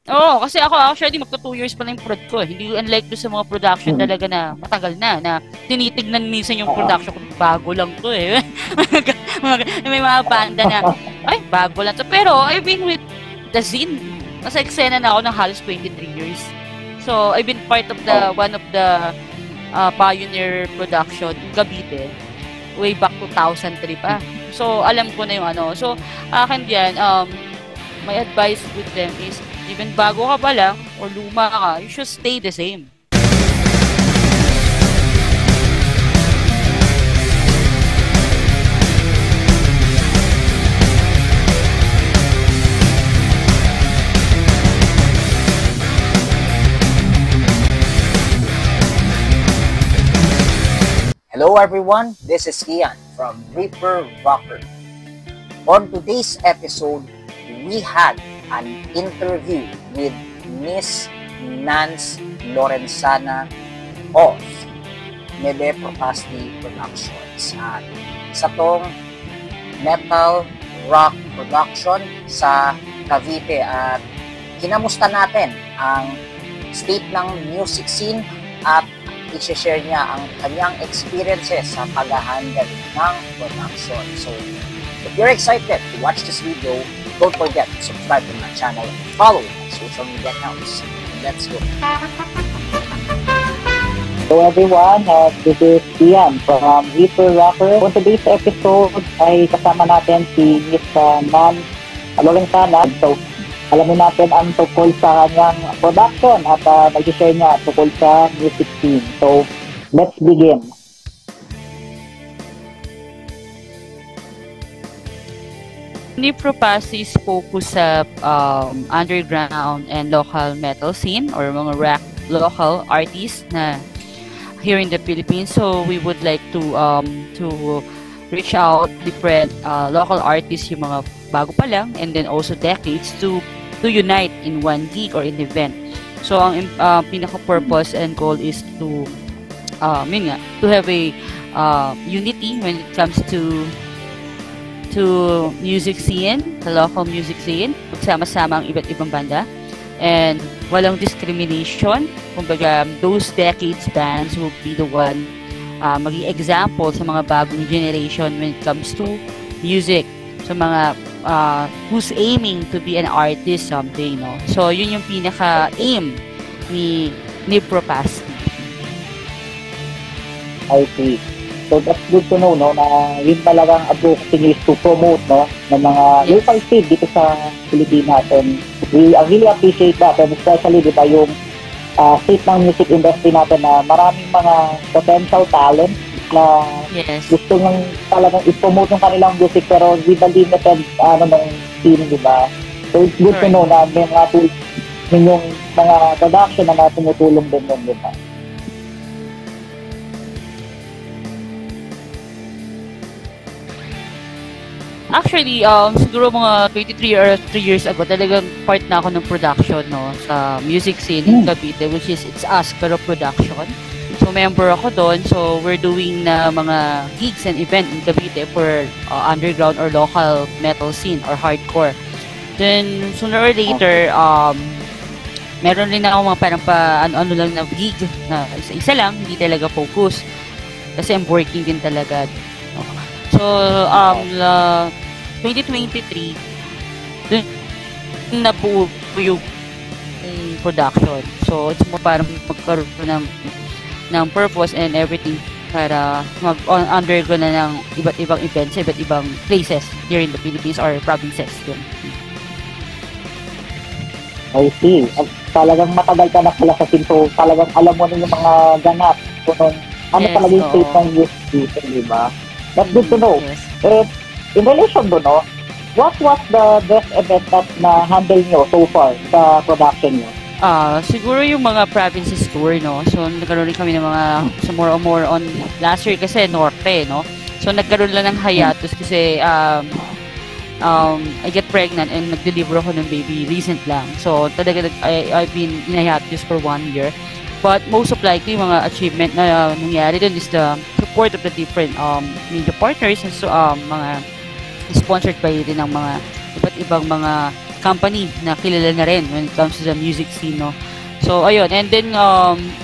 Oo, kasi ako actually magto 2 years pa lang yung prod ko. Hindi unlike do sa mga production talaga na matagal na tinitignan minsan yung Oo. production ko bago lang to eh. May mga banda na ay bago lang to. Pero I've been with the Zine. Nasa eksena na ako ng halos 23 years. So I've been part of the Oh. one of the pioneer production in Cavite way back 2003 pa. So alam ko na yung ano. So akin diyan my advice with them is even bago ka pa lang or luma ka, you should stay the same. Hello everyone, this is Ian from Reaper Rocker. On today's episode, we had an interview with Miss Nance Lorenzana of Mebe Propasti Productions. At sa tong metal rock production sa Cavite at kinamusta natin ang state ng music scene at i-share niya ang kanyang experiences sa pag-handle ng production. So, if you're excited to watch this video, don't forget to subscribe to my channel and follow my social media accounts. Let's go! Hello everyone, this is Ian from Reaper Rocker. On today's episode ay kasama natin si Miss Nan Lorenzana. So, alamin natin ang tungkol sa kanyang production at mag-share niya tungkol sa music scene. So, let's begin. Nipropasy is focus sa underground and local metal scene or mga rock local artists na here in the Philippines. So we would like to reach out different local artists, yung mga bago pa lang and then also decades to unite in one gig or in event. So ang pinaka-purpose and goal is to to have a unity when it comes to music scene, the local music scene, pagsama-sama ang iba't ibang banda and walang discrimination. Kumbaga, those decades bands will be the one maging example sa mga bagong generation when it comes to music. So mga who's aiming to be an artist someday, no? So yun yung pinaka-aim ni Propasti. I see. So that's good to know, no, na yun talagang advocacy niyo is to promote, no, ng mga local scene dito sa Pilipinas. And we really appreciate that, and especially, di ba, yung state ng music industry natin na maraming mga potential talent na gusto nang talagang i-promote yung kanilang music pero with the limited ng scene, di ba? So it's good to know na may mga tools yung mga production na tumutulong din yun, di ba? Actually, siguro mga 23 or 3 years ago, talagang part na ako ng production, no, sa music scene in Cavite, which is It's Us, pero production. So, member ako doon. So, we're doing na mga gigs and event in Cavite for underground or local metal scene or hardcore. Then, sooner or later, meron rin ako mga parang ano lang na gig na isa-isa lang, hindi talaga focus. Kasi I'm working din talaga. So, 2023, dun nabuo yung production. So, it's more parang magkaroon ng purpose and everything para mag-undergo na ng iba't ibang events, iba't ibang places here in the Philippines or provinces. Yun. I see. Talagang matagal ka na pala sa scene, so talagang alam mo na yung mga ganap. Kung ano talaga yung state ng music dito, di ba? That's good to know. Yes. In relation to, no, what was the best event that na-handle nyo so far sa production nyo? Siguro yung mga provinces tour, no? So, nagkaroon rin kami ng mga more on last year kasi Norte, no? So, nagkaroon lang ng hiatus kasi I get pregnant and nag-deliver ako ng baby recent lang. So, talaga I've been in hiatus for 1 year. But most of likely, mga achievement na nangyari dun is the support of the different media partners and so, mga sponsored by din ng mga iba't ibang mga company na kilala na rin when it comes to the music scene, no? So, ayun. And then,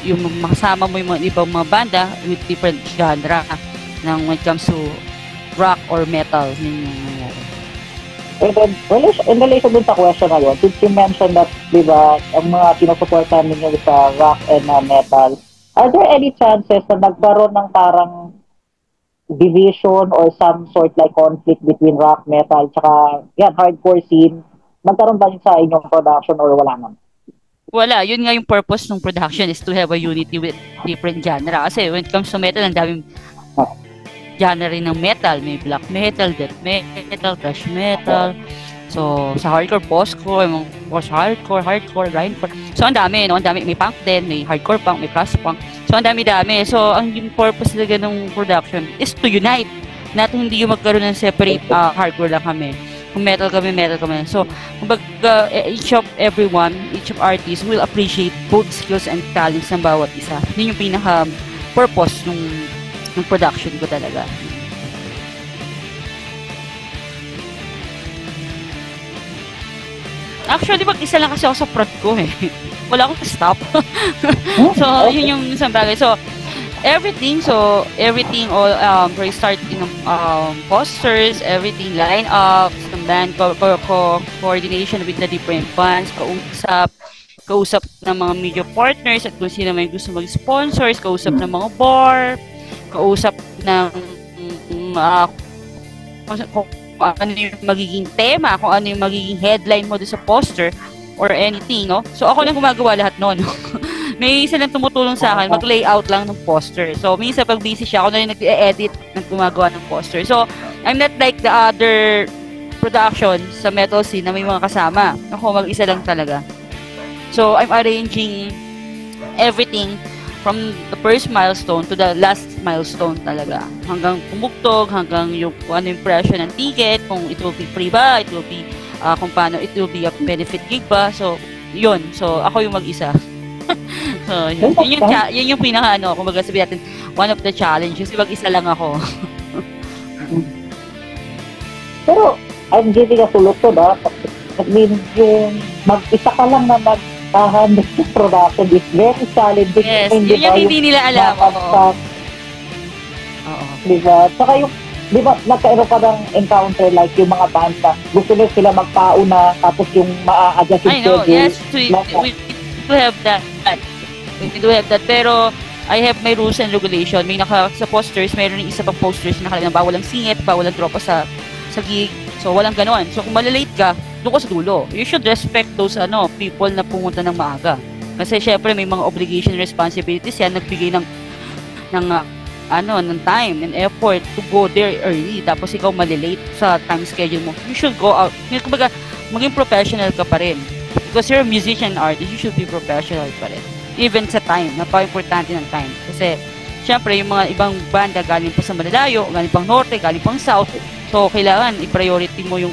yung makasama mo yung mga ibang mga banda with different genre when it comes to rock or metal. Yun yung nangyari. And then, in relation dun sa question na yun, since you mentioned that, di ba, ang mga sinusuportahan ninyo sa rock and metal, are there any chances na nagkaroon ng parang division or some sort like conflict between rock, metal, tsaka yan, hardcore scene? Nagkaroon ba yun sa inyong production or wala naman? Wala. Yun nga yung purpose ng production is to have a unity with different genre. Kasi when it comes to metal, ang daming genre rin ng metal. May black metal, death metal, thrash metal. So, sa hardcore, post-core, post-hardcore, hardcore, grindcore. So, ang dami, no? Ang dami. May punk din, may hardcore punk, may post-punk. So, ang dami-dami. So, ang yung purpose talaga ng production is to unite. Natin hindi yung magkaroon ng separate hardcore lang kami. Kung metal kami, metal kami. So, kumbaga, each of artists will appreciate both skills and talents ng bawat isa. Yun yung pinaka-purpose ng production ko talaga. Actually, mag-isa lang kasi ako sa prod ko eh. Wala akong stop. So, yun yung isang bagay. So, everything, all, starting posters, everything, line-ups, ng band, coordination with the different bands, kausap ng mga media partners at kung sino may gusto mag-sponsors, kausap ng mga bar, kausap ng kung ano yung magiging tema, kung ano yung magiging headline mo doon sa poster or anything, no? So, ako lang gumagawa lahat noon. May isa lang tumutulong sa akin, mag-layout lang ng poster. So, minsan pag busy siya, ako na yung nag-edit ng gumagawa ng poster. So, I'm not like the other production sa metal scene na may mga kasama. Ako, mag-isa lang talaga. So, I'm arranging everything from the first milestone to the last milestone talaga. Hanggang pumugtog, hanggang yung kung ano yung presyo ng ticket, kung it will be free ba, it will be, kung paano it will be a benefit gig ba. So, yun. So, ako yung mag-isa. So, yun yung pinaka, kumbaga sabihin natin, one of the challenges, mag-isa lang ako. Pero, I'm giving a solution, I mean, yung mag-isa ka lang na handle production is very challenging. Yes, yun yung hindi nila alam. Oo. Diba? Saka yung, diba, nagkaroon ka ng encounter like yung mga bands na gusto nila sila magpauna tapos yung maa-adjust yung schedule. Yes, we do have that. We do have that. Pero, I have my rules and regulation. May sa posters, mayroon yung isa pang posters na nakalagay na bawal ang singit, bawal ang tropa sa gig. So, walang ganon. So, kung malalate ka, doon ka sa dulo. You should respect those people na pumunta ng maaga. Kasi syempre may mga obligation and responsibilities yan, nagbigay ng time and effort to go there early. Tapos ikaw malilate sa time schedule mo. You should go out. Kumbaga, maging professional ka pa rin. Because you're a musician artist, you should be professional pa rin. Even sa time, napaka-importante ng time. Kasi syempre yung mga ibang banda galing pa sa malalayo, galing pang norte, galing pang south. So kailangan i-priority mo yung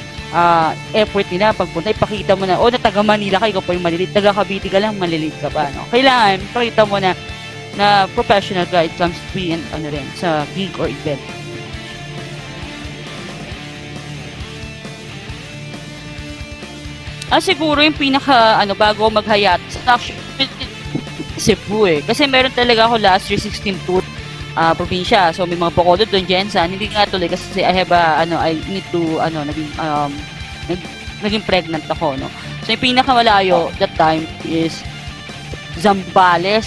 effort nila pagpunta, ipakita mo na, na taga Manila ka, ikaw pa yung malilit, taga Cavite ka lang, malilit ka pa, no? Kailangan, pakita mo na professional ka, it comes to be sa gig or event. Siguro yung pinaka, bago maghayat, actually, Cebu eh. Kasi meron talaga ako last year, 16 tour, probinsya. So, may mga Bacolod doon, Jensen. Hindi nga tuloy kasi I have I need to, naging pregnant ako, no? So, yung pinakamalayo that time is Zambales,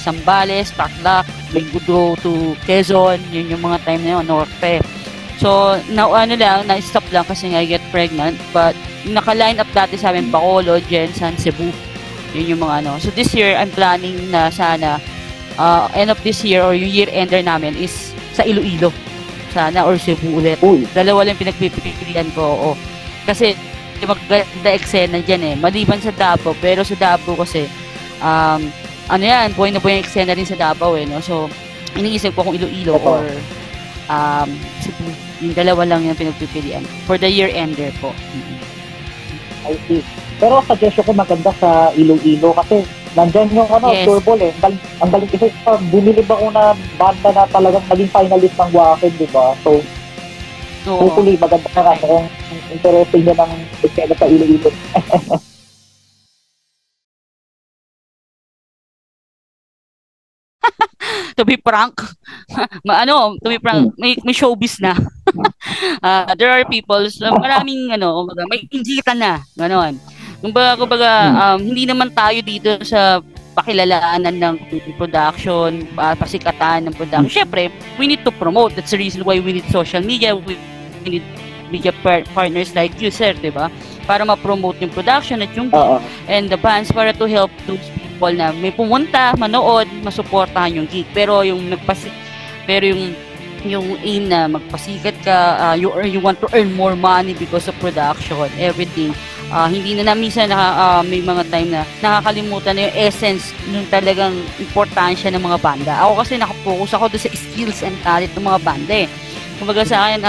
Tacloc, Linggudo to Quezon. Yun yung mga time na yun, Norte. So, na-stop lang kasi I get pregnant. But, naka-line up dati sa amin, Bacolod, Jensen, Cebu. Yun yung mga So, this year, I'm planning na sana end of this year or yung year-ender namin is sa Iloilo. Sana or Cebu ulit. Dalawa lang pinagpipilian ko. Kasi maganda eksena dyan eh. Maliban sa Davao, pero sa Davao kasi buhay na buhay yung eksena rin sa Davao eh. No? So, iniisip ko kung Iloilo or Cebu. Yung dalawa lang yung pinagpipilian for the year-ender po. I see. Pero suggestion ko maganda sa Iloilo kasi nandyan yung yes. Turbo eh. Ang galing kasi bumili ba ko na banda na talagang naging finalist ng Wacken, di ba? So, hopefully maganda na kung interesting nyo ng eksena sa Iloilo. To be frank, to be frank, may showbiz na. There are people, maraming may injitan na, gano'n. Kumbaga, hindi naman tayo dito sa pakilalaanan ng production, pasikatan ng production. Syempre, we need to promote. That's the reason why we need social media. We need media partners like you, sir, di ba? Para ma-promote yung production at yung and the bands para to help those people na may pumunta, manood, masuportahan yung gig. Pero yung aim na magpasikat ka, you want to earn more money because of production, everything. Hindi na minsan may mga time na nakakalimutan na yung essence ng talagang importansya ng mga banda. Ako kasi nakapokus ako doon sa skills and talent ng mga banda eh. Kumbaga sa akin,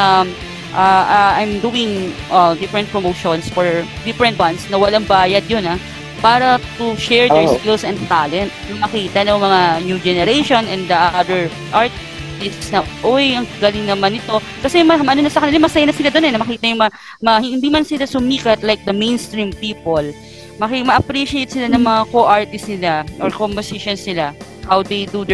I'm doing different promotions for different bands na walang bayad yun para to share their skills and talent. Yung makita ng mga new generation and the other artists na, uy, ang galing naman ito. Kasi na sa kanila, masaya na sila doon na makita yung hindi man sila sumikat like the mainstream people. Ma-appreciate sila ng mga co-artists nila or co-musicians nila, how they do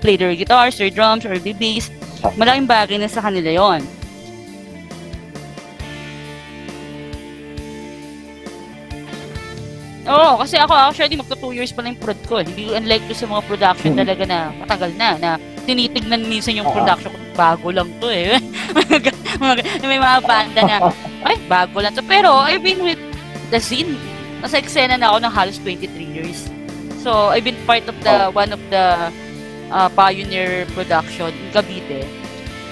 play their guitars, their drums, or the bass. Malaking bagay na sa kanila yon. Oo, kasi ako actually magto 2 years pa lang yung prod ko. Hindi unlike to sa mga production talaga na matagal na tinitignan minsan yung production ko, bago lang to eh. May mga banda na, ay, bago lang to. Pero I've been with the scene. Nasa eksena na ako ng halos 23 years. So, I've been part of one of the pioneer production in Cavite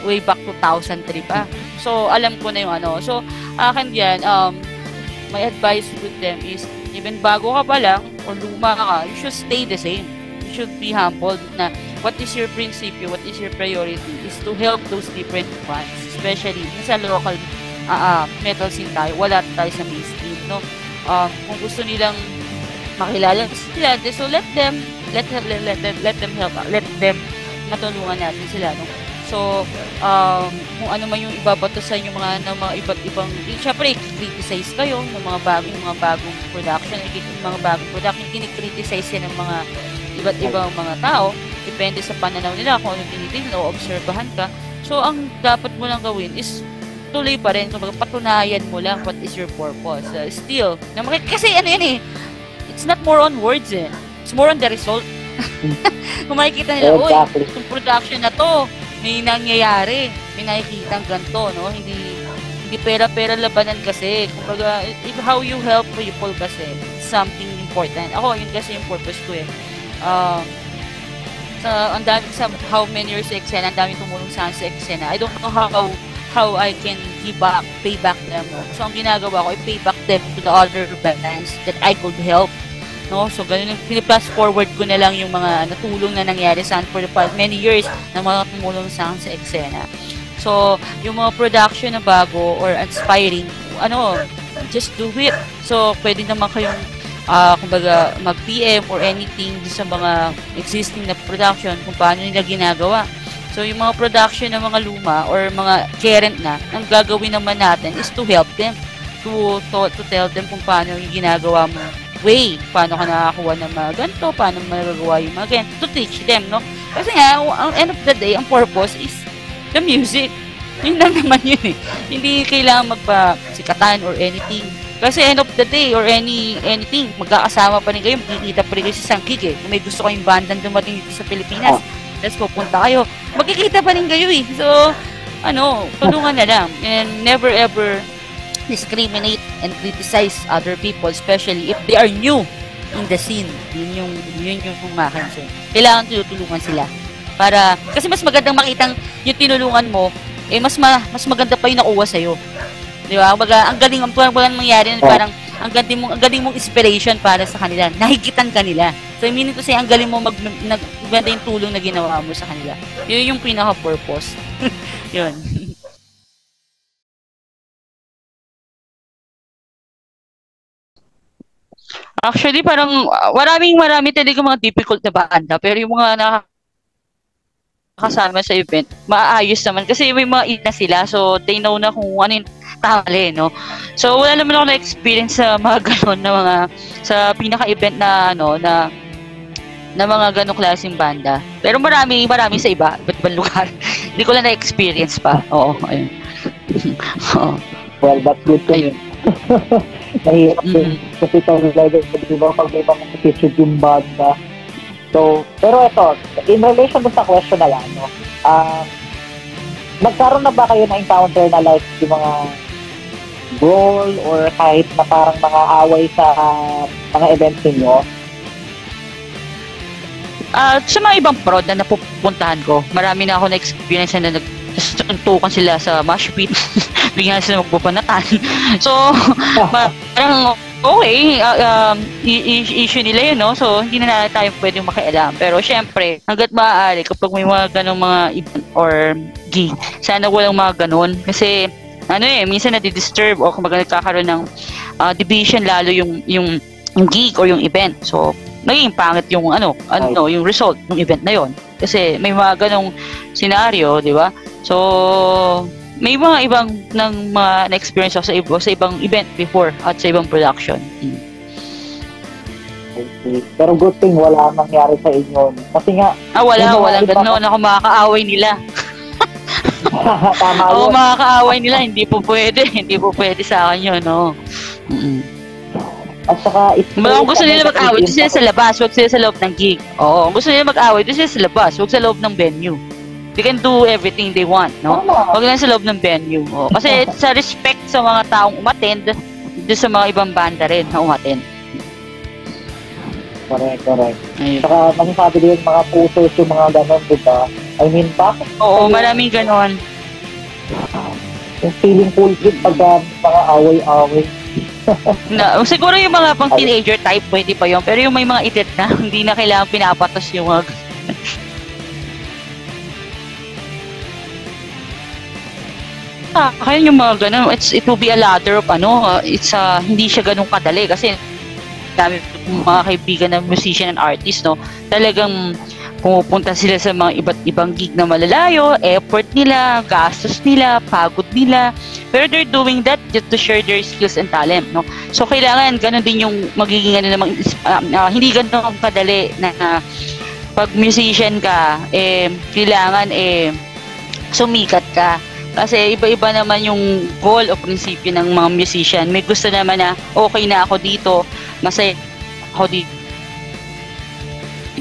way back 2003 pa. So, alam ko na yung So, akin yan, my advice with them is, even bago ka pa lang or luma ka, you should stay the same. You should be humbled na what is your principle, what is your priority is to help those different bands, especially sa local metal scene tayo. Wala tayo sa mainstream, no? Kung gusto nilang makilala sila, so let them help, let them matulungan natin sila, no? So, kung ano man yung ibabato sa inyo mga iba't ibang, syempre, i-criticize kayo ng mga bagong production, kinikriticize yan ng mga iba't ibang mga tao, depende sa pananaw nila, kung ano tinitingnan o obserbahan ka. So, ang dapat mo lang gawin is tuloy pa rin, patunayan mo lang what is your purpose. Still, kasi it's not more on words it's more on the result. Kung makikita nila, itong production na to, may nangyayari, may nakikitang ganito, no? Hindi pera-pera labanan kasi. Kumbaga, how you help people kasi, something important. Ako, yun kasi yung purpose ko ang dami sa how many years sa eksena, ang dami tumulong sa eksena. I don't know how I can pay back them. No? So, ang ginagawa ko, i-pay back them to the other bands that I could help. No? So, ganun, pini-plus forward ko na lang yung mga natulong na nangyari sa for the past many years na mga tumulong sa eksena. So, yung mga production na bago or aspiring, just do it. So, pwede naman kayong, kumbaga, mag-PM or anything sa mga existing na production kung paano nila ginagawa. So, yung mga production ng mga luma or mga current na, ang gagawin naman natin is to help them, to tell them kung paano yung ginagawa mo way, paano ka nakakuha ng mga ganito, paano magagawa yung mga ganito, to teach them, no? Kasi nga, ang end of the day, ang purpose is the music. Yun lang naman yun Hindi kailangan magpasikatan or anything. Kasi end of the day or anything, magkakasama pa rin kayo, magkikita pa rin kayo sa Sangkig Kung may gusto kayong bandang dumating dito sa Pilipinas, let's pupunta kayo. Magkikita pa rin kayo So, tulungan na lang. And never ever discriminate and criticize other people, especially if they are new in the scene. Yun yung pumakan. So, kailangan tulungan sila. Kasi mas magandang makitang yung tinulungan mo, mas maganda pa yung nakuha sa'yo. Di ba? Ang galing mangyari, parang ang galing mong inspiration para sa kanila. Nahigitan kanila. So, meaning to say, ang galing mo maganda yung tulong na ginawa mo sa kanila. Yun yung pinaka-purpose. Yun. Actually, parang marami talaga mga difficult na banda. Pero yung mga nakakasama sa event, maayos naman. Kasi may mga na sila. So, they know na kung ano yung tali, no? So, wala naman ako na-experience sa mga ganon na mga, sa pinaka-event na, na mga ganong klaseng banda. Pero marami sa iba't ibang lugar. Hindi ko lang na-experience pa. Oo, ayun. Oo. Well, that's good to hear. Nahihirap din. Kasi ito, di ba, pag may mga featured yung banda. So, pero ito, in relation sa question na yan, no, nagkaroon na ba kayo na encounter na like yung mga brawl or kahit na parang mga away sa mga events ninyo? Sa mga ibang prod na napupuntahan ko, marami na ako na-experience na nagtuntukan sila sa mosh pit. Bigyan sila magbubanatan. So, parang okay, issue nila yun, no? So, hindi na tayo pwedeng makialam. Pero, syempre, hanggat maaari, kapag may mga ganong mga event or gig, sana walang mga ganon. Kasi, minsan nadi-disturb o kung nagkakaroon ng division lalo yung gig or yung event. So, naging pangit yung yung result ng event na yon. Kasi may mga ganong scenario, di ba? So, may mga ibang ng mga na-experience ako sa ibang event before at sa ibang production. Okay. Pero good thing wala nangyari sa inyo. Kasi nga... walang gano'n. Ako makakaaway nila. Tama ako makakaaway nila. Hindi po pwede sa akin yun, no? At saka... Kung gusto nila mag-away, doon sila sa labas. Huwag sila sa loob ng gig. Oo. Kung gusto nila mag-away, doon sila sa labas. Huwag sa loob ng venue. They can do everything they want, no? Huwag lang sa loob ng venue. Oh. Kasi sa respect sa mga taong umattend, doon sa mga ibang banda rin na umattend. Correct. Ayun. Saka masasabi din mga pusers yung mga ganon, diba? I mean, bakit? Oo, maraming ganon. Yung feeling cool trip pag mga away-away. Siguro yung mga pang teenager type, pwede pa yun. Pero yung may mga edad na, hindi na kailangan pinapatos yung mga... Kaya yung mga ganun, it will be a ladder of hindi siya ganun kadali kasi dami mga kaibigan na musician and artist, no, talagang pumupunta sila sa mga iba't ibang gig na malalayo, effort nila, gastos nila, pagod nila, pero they're doing that just to share their skills and talent, no. So kailangan ganun din yung magiging hindi ganun kadali na pag musician ka, kailangan sumikat ka. Kasi iba-iba naman yung goal o prinsipyo ng mga musician. May gusto naman na okay na ako dito, masaya ako dito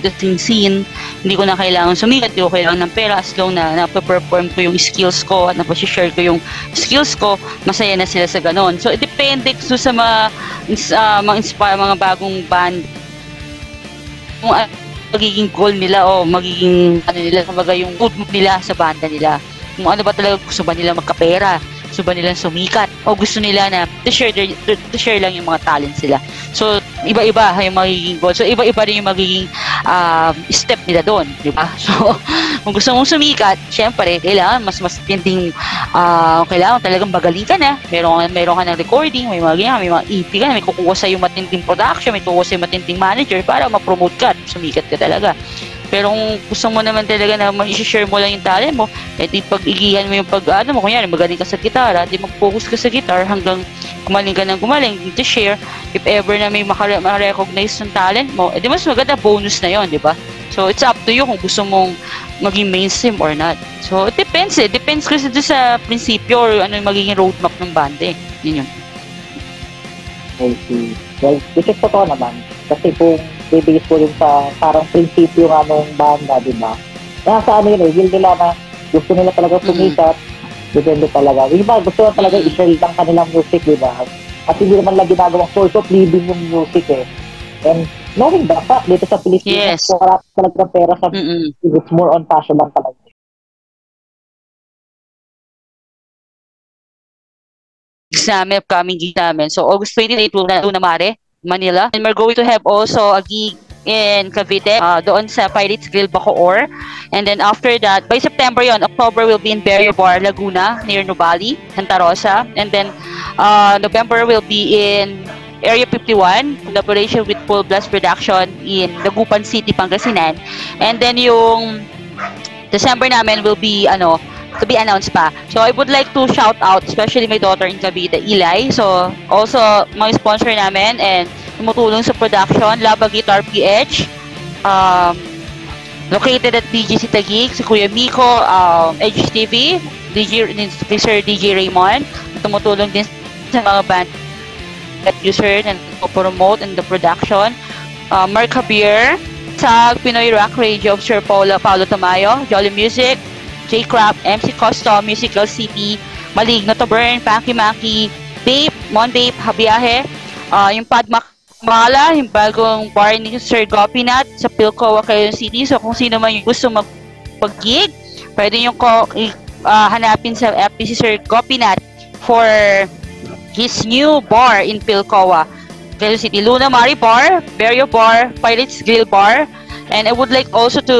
sa scene, hindi ko na kailangan sumikat, hindi ko kailangan ng pera as long na nape-perform ko yung skills ko at napashare ko yung skills ko, masaya na sila sa ganon. So, it depende sa mga inspire, mga bagong band kung magiging goal nila o magiging kumbaga yung good nila sa banda nila. Kung ano ba talaga, gusto ba nila magkapera, gusto ba nila sumikat, o gusto nila na to share lang yung mga talents sila. So, iba-iba yung magiging goal. So, iba-iba rin yung magiging step nila doon, di ba? So, kung gusto mong sumikat, syempre, kailangan mas tinding, kailangan talagang magaling ka na. Meron ka ng recording, may mga EP ka na, may kukuha sa'yo matinding production, may kukuha sa'yo matinding manager para ma-promote ka, sumikat ka talaga. Pero kung gusto mo naman talaga na i-share mo lang yung talent mo, pag-igihan mo yung kunyari, magaling ka sa gitara, di mag-focus ka sa guitar hanggang gumaling ka ng gumaling, to share. If ever na may makarecognize yung talent mo, di mas maganda bonus na yon, di ba? So, it's up to you kung gusto mong maging mainstream or not. So, it depends Depends kasi sa prinsipyo or ano yung magiging roadmap ng banda. Yun yun. I see. Well, which is totoo naman. Kasi kung bibigis ko rin sa parang prinsipyo nga nung banda, di ba? Nasa yun will nila na gusto nila talaga sumikat, depende talaga. Yung iba, gusto nila talaga i-share lang kanilang music, di ba? At hindi naman lang ginagawang source of living yung music And knowing the fact, dito sa Pilipinas, kung wala talaga pera sa it's more on passion lang talaga. Namin, upcoming gig namin. So, August 28 will na Mare, Manila. And we're going to have also a gig in Cavite, doon sa Pirates Grill, Bacoor. And then after that, by September October will be in Barrio Bar, Laguna, near Nubali, Santa Rosa. And then November will be in Area 51, collaboration with Full Blast Production in Dagupan City, Pangasinan. And then yung December namin will be to be announced pa. So I would like to shout out especially my daughter in Cavite, Eli. So also mga sponsor namin and tumutulong sa production, Lava Guitar PH, um, located at BGC Taguig, si Kuya Miko, HTV, Sir DJ Raymond, na tumutulong din sa mga band at user na promote in the production. Mark Javier, sa Pinoy Rock Radio of Sir Paulo Tamayo, Jolly Music, J-Craft, MC Custom, Musical City, Maligno to Burn, Funky Monkey, Babe, Mon Babe, Habiyahe, yung Padma Mala, yung bagong bar ni Sir Gopinath sa Pilcoa, Quezon City. So kung sino man yung gusto mag-gig, pwede yung hanapin sa FB si Sir Gopinath for his new bar in Pilcoa, Quezon City. Luna Mari Bar, Berrio Bar, Pirates Grill Bar. And I would like also to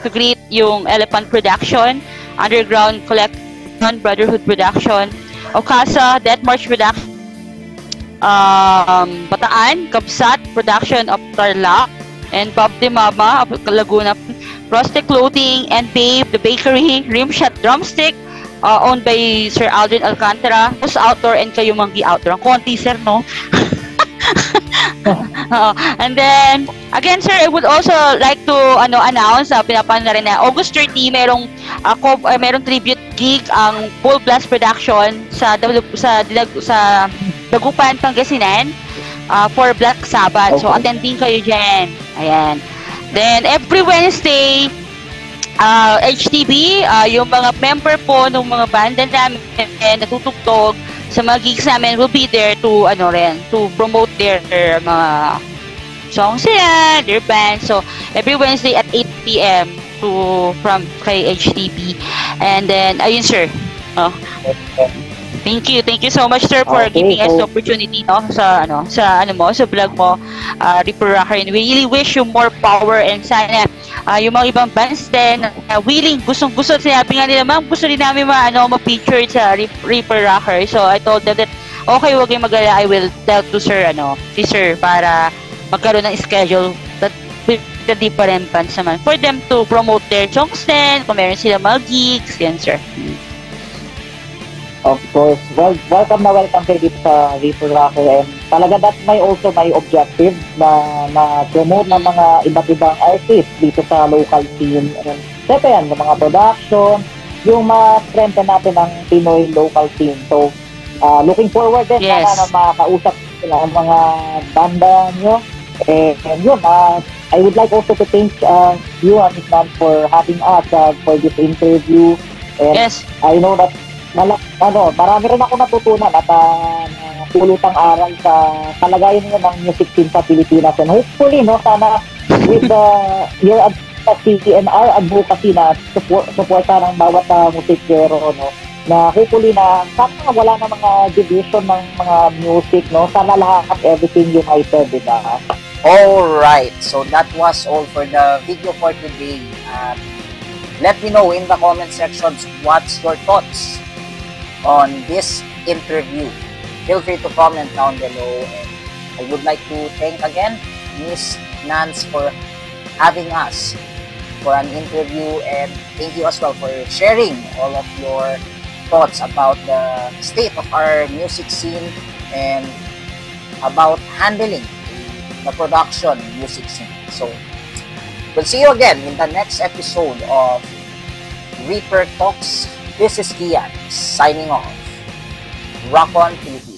greet yung Elephant Production, Underground Collection, Brotherhood Production, Okasa, Death March Production, Bataan, Kabsat Production of Tarlac, and Bob de Mama of Laguna, Proste Clothing, and Babe, The Bakery, Rimshot Drumstick, owned by Sir Aldrin Alcantara, Post Outdoor, and Kayumanggi Outdoor. Ang konti, sir, no? And then, again, sir, I would also like to announce, pinapan na rin na August 30, merong tribute gig ang Full Blast Production sa Dagupan, Pangasinan, for Black Sabbath. Okay. So, attending kayo dyan. Ayan. Then, every Wednesday, HTB, yung mga member po ng mga banda namin natutugtog sa mga gigs namin will be there to to promote their mga songs nila, their band. So every Wednesday at 8 p.m. from kay HTB. And then ayun, sir. Thank you so much, sir, for giving us the opportunity sa vlog mo, Reaper Rocker. And we really wish you more power, and sana yung mga ibang bands din willing, gustong-gusto, sinabi nga nila, ma'am, gusto rin namin ma-feature sa Reaper Rocker. So I told them that okay, wag kayong mag-alala, I will tell to sir para magkaroon ng schedule that with the different bands naman for them to promote their songs din, kung meron sila mga gigs, yan, sir. Of course. Well, welcome kayo dito sa Reaper Rocker, and talaga that's my objective na promote ng mga iba't ibang artists dito sa local scene. And syempre yan, yung mga production, yung ma-strengthen natin ang Pinoy local scene. So, looking forward din na makakausap sila ang mga banda nyo. And yun, I would like also to thank you, Miss Nan, for having us for this interview. And yes. I know that marami rin ako natutunan at pulutang aral sa kalagayan nyo ng music scene sa Pilipinas. And hopefully, sana with your advocacy and our advocacy na supporta ng bawat musikero, na hopefully na sana wala na mga division ng mga music, sana lahat everything united, diba? Alright, so that was all for the video for today. Let me know in the comment sections what's your thoughts on this interview. Feel free to comment down below, and I would like to thank again Miss Nance for having us for an interview, and thank you as well for sharing all of your thoughts about the state of our music scene and about handling the production music scene. So we'll see you again in the next episode of Reaper Talks. This is Kian signing off. Rock on, Philippines.